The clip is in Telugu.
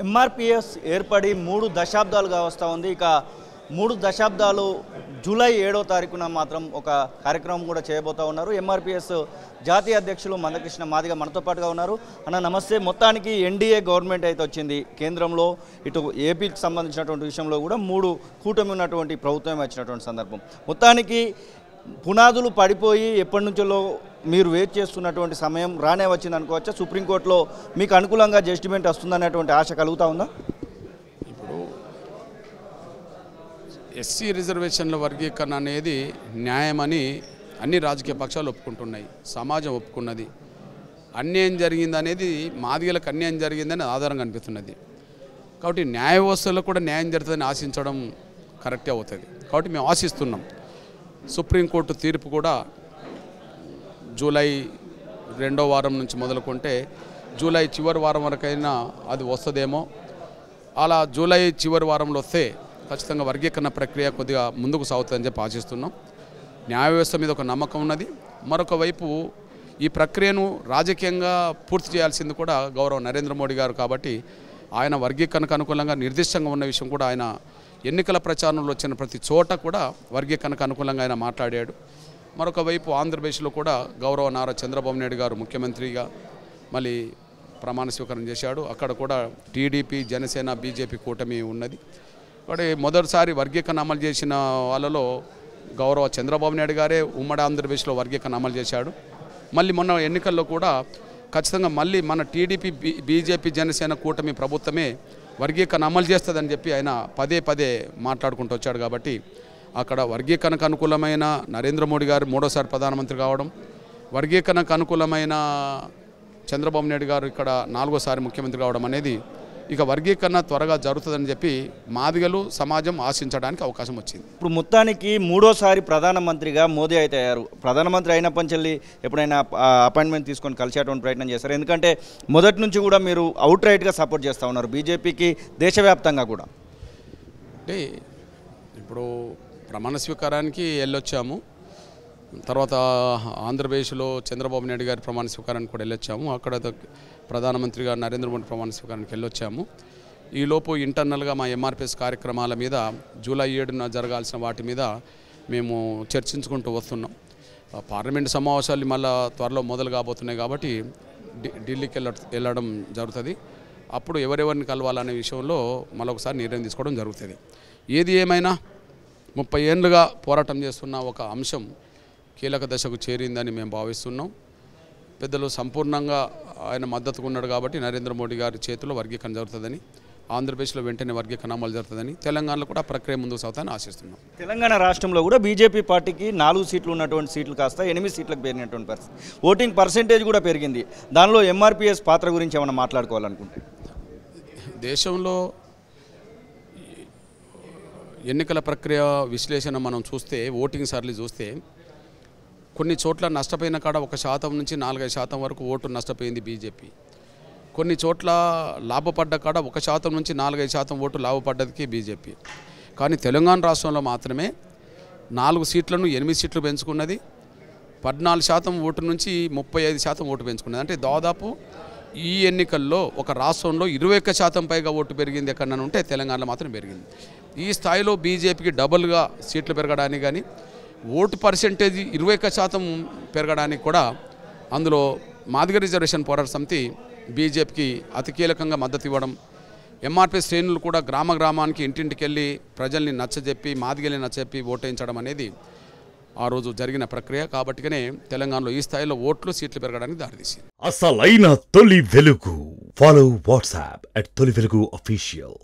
ఎంఆర్పిఎస్ ఏర్పడి 3 దశాబ్దాలుగా వస్తూ ఉంది. ఇక 3 దశాబ్దాలు జూలై 7వ తారీఖున మాత్రం ఒక కార్యక్రమం కూడా చేయబోతూ ఉన్నారు. ఎంఆర్పిఎస్ జాతీయ అధ్యక్షులు మందకృష్ణ మాదిగ మనతో పాటుగా ఉన్నారు. అన్న నమస్తే. మొత్తానికి ఎన్డీఏ గవర్నమెంట్ అయితే వచ్చింది కేంద్రంలో, ఇటు ఏపీకి సంబంధించినటువంటి విషయంలో కూడా 3 కూటమి ఉన్నటువంటి ప్రభుత్వం వచ్చినటువంటి సందర్భం. మొత్తానికి పునాదులు పడిపోయి ఎప్పటి నుంచో మీరు వెయిట్ చేస్తున్నటువంటి సమయం రానే వచ్చింది అనుకోవచ్చా? సుప్రీంకోర్టులో మీకు అనుకూలంగా జడ్జిమెంట్ వస్తుందనేటువంటి ఆశ కలుగుతూ ఉందా? ఇప్పుడు ఎస్సీ రిజర్వేషన్ల వర్గీకరణ అనేది న్యాయమని అన్ని రాజకీయ పక్షాలు ఒప్పుకుంటున్నాయి, సమాజం ఒప్పుకున్నది. అన్యాయం జరిగిందనేది మాదిగలకు అన్యాయం జరిగిందని ఆధారంగా అనిపిస్తున్నది. కాబట్టి న్యాయ వ్యవస్థలో కూడా న్యాయం జరుగుతుందని ఆశించడం కరెక్టే అవుతుంది. కాబట్టి మేము ఆశిస్తున్నాం. సుప్రీంకోర్టు తీర్పు కూడా జూలై 2వ వారం నుంచి మొదలుకుంటే జూలై చివరి వారం వరకైనా అది వస్తుందేమో. అలా జూలై చివరి వారంలో వస్తే ఖచ్చితంగా వర్గీకరణ ప్రక్రియ కొద్దిగా ముందుకు సాగుతుందని చెప్పి ఆశిస్తున్నాం. న్యాయ వ్యవస్థ మీద ఒక నమ్మకం ఉన్నది. మరొక వైపు ఈ ప్రక్రియను రాజకీయంగా పూర్తి చేయాల్సింది కూడా గౌరవ నరేంద్ర మోడీ గారు. కాబట్టి ఆయన వర్గీకరణకు అనుకూలంగా నిర్దిష్టంగా ఉన్న విషయం కూడా ఆయన ఎన్నికల ప్రచారంలో వచ్చిన ప్రతి చోట కూడా వర్గీకరణకు అనుకూలంగా ఆయన మాట్లాడాడు. మరొక వైపు ఆంధ్రప్రదేశ్లో కూడా గౌరవ నారా చంద్రబాబు నాయుడు గారు ముఖ్యమంత్రిగా మళ్ళీ ప్రమాణ స్వీకారం చేశాడు. అక్కడ కూడా టీడీపీ, జనసేన, బీజేపీ కూటమి ఉన్నది. కాబట్టి మొదటిసారి వర్గీకరణ అమలు చేసిన వాళ్ళలో గౌరవ చంద్రబాబు నాయుడు గారే ఉమ్మడి ఆంధ్రప్రదేశ్లో వర్గీకరణ అమలు చేశాడు. మళ్ళీ మొన్న ఎన్నికల్లో కూడా ఖచ్చితంగా మళ్ళీ మన టీడీపీ, బీజేపీ, జనసేన కూటమి ప్రభుత్వమే వర్గీకరణ అమలు చేస్తుందని చెప్పి ఆయన పదే పదే మాట్లాడుకుంటూ వచ్చాడు. కాబట్టి అక్కడ వర్గీకరణకు అనుకూలమైన నరేంద్ర మోడీ గారు 3వసారి ప్రధానమంత్రి కావడం, వర్గీకరణకు అనుకూలమైన చంద్రబాబు నాయుడు గారు ఇక్కడ 4వసారి ముఖ్యమంత్రి కావడం అనేది ఇక వర్గీకరణ త్వరగా జరుగుతుందని చెప్పి మాదిగలు సమాజం ఆశించడానికి అవకాశం వచ్చింది. ఇప్పుడు మొత్తానికి 3వసారి ప్రధానమంత్రిగా మోదీ అయితే అయ్యారు. ప్రధానమంత్రి అయినప్పటి ఎప్పుడైనా అపాయింట్మెంట్ తీసుకొని కలిసేటువంటి ప్రయత్నం చేస్తారు? ఎందుకంటే మొదటి నుంచి కూడా మీరు అవుట్ రైట్గా సపోర్ట్ చేస్తూ ఉన్నారు బీజేపీకి దేశవ్యాప్తంగా కూడా. అంటే ఇప్పుడు ప్రమాణ స్వీకారానికి వెళ్ళొచ్చాము, తర్వాత ఆంధ్రప్రదేశ్లో చంద్రబాబు నాయుడు గారి ప్రమాణ స్వీకారానికి కూడా వెళ్ళొచ్చాము. అక్కడ ప్రధానమంత్రిగా నరేంద్ర మోడీ ప్రమాణ స్వీకారానికి వెళ్ళొచ్చాము. ఈలోపు ఇంటర్నల్గా మా ఎంఆర్పిఎస్ కార్యక్రమాల మీద జూలై 7న జరగాల్సిన వాటి మీద మేము చర్చించుకుంటూ వస్తున్నాం. పార్లమెంటు సమావేశాలు మళ్ళీ త్వరలో మొదలు కాబోతున్నాయి. కాబట్టి ఢిల్లీకి వెళ్ళడం జరుగుతుంది. అప్పుడు ఎవరెవరిని కలవాలనే విషయంలో మరొకసారి నిర్ణయం తీసుకోవడం జరుగుతుంది. ఏది ఏమైనా 30 ఏళ్ళుగా పోరాటం చేస్తున్న ఒక అంశం కీలక దశకు చేరిందని మేము భావిస్తున్నాం. పెద్దలు సంపూర్ణంగా ఆయన మద్దతుగా ఉన్నాడు. కాబట్టి నరేంద్ర మోడీ గారి చేతిలో వర్గీకరణ జరుగుతుందని, ఆంధ్రప్రదేశ్లో వెంటనే వర్గీకరణ అమలు జరుగుతుందని, తెలంగాణలో కూడా ప్రక్రియ ముందుకు సాగుతాయని ఆశిస్తున్నాం. తెలంగాణ రాష్ట్రంలో కూడా బీజేపీ పార్టీకి 4 సీట్లు ఉన్నటువంటి సీట్లు కాస్త 8 సీట్లకు పెరిగినటువంటి పరిస్థితి. ఓటింగ్ పర్సెంటేజ్ కూడా పెరిగింది. దానిలో ఎంఆర్పిఎస్ పాత్ర గురించి ఏమైనా మాట్లాడుకోవాలనుకుంటే? దేశంలో ఎన్నికల ప్రక్రియ విశ్లేషణ మనం చూస్తే, ఓటింగ్ సర్లీ చూస్తే కొన్ని చోట్ల నష్టపోయిన కాడ 1% నుంచి 4-5% వరకు ఓటు నష్టపోయింది బీజేపీ. కొన్ని చోట్ల లాభపడ్డ కాడ 1% నుంచి 4-5% ఓటు లాభపడ్డదికి బీజేపీ. కానీ తెలంగాణ రాష్ట్రంలో మాత్రమే 4 సీట్లను 8 సీట్లు పెంచుకున్నది. 14% ఓటు నుంచి 35% ఓటు పెంచుకున్నది. అంటే దాదాపు ఈ ఎన్నికల్లో ఒక రాష్ట్రంలో 21% పైగా ఓటు పెరిగింది ఎక్కడన్నా ఉంటే తెలంగాణలో మాత్రం పెరిగింది. ఈ స్థాయిలో బీజేపీకి డబుల్గా సీట్లు పెరగడానికి కానీ, ఓటు పర్సెంటేజ్ 21% పెరగడానికి కూడా అందులో మాదిగ రిజర్వేషన్ పోరాట సమితి బీజేపీకి అతి కీలకంగా మద్దతు ఇవ్వడం, ఎంఆర్పీ శ్రేణులు కూడా గ్రామ గ్రామానికి ఇంటింటికి వెళ్ళి ప్రజల్ని నచ్చజెప్పి, మాదిగల్ని నచ్చజెప్పి ఓటేయించడం అనేది ఆ రోజు జరిగిన ప్రక్రియ. కాబట్టిగానే తెలంగాణలో ఈ స్థాయిలో ఓట్లు, సీట్లు పెరగడానికి దారితీసింది. అసలైన తొలి వెలుగు. ఫాలో వాట్సాప్ @తొలి వెలుగు official.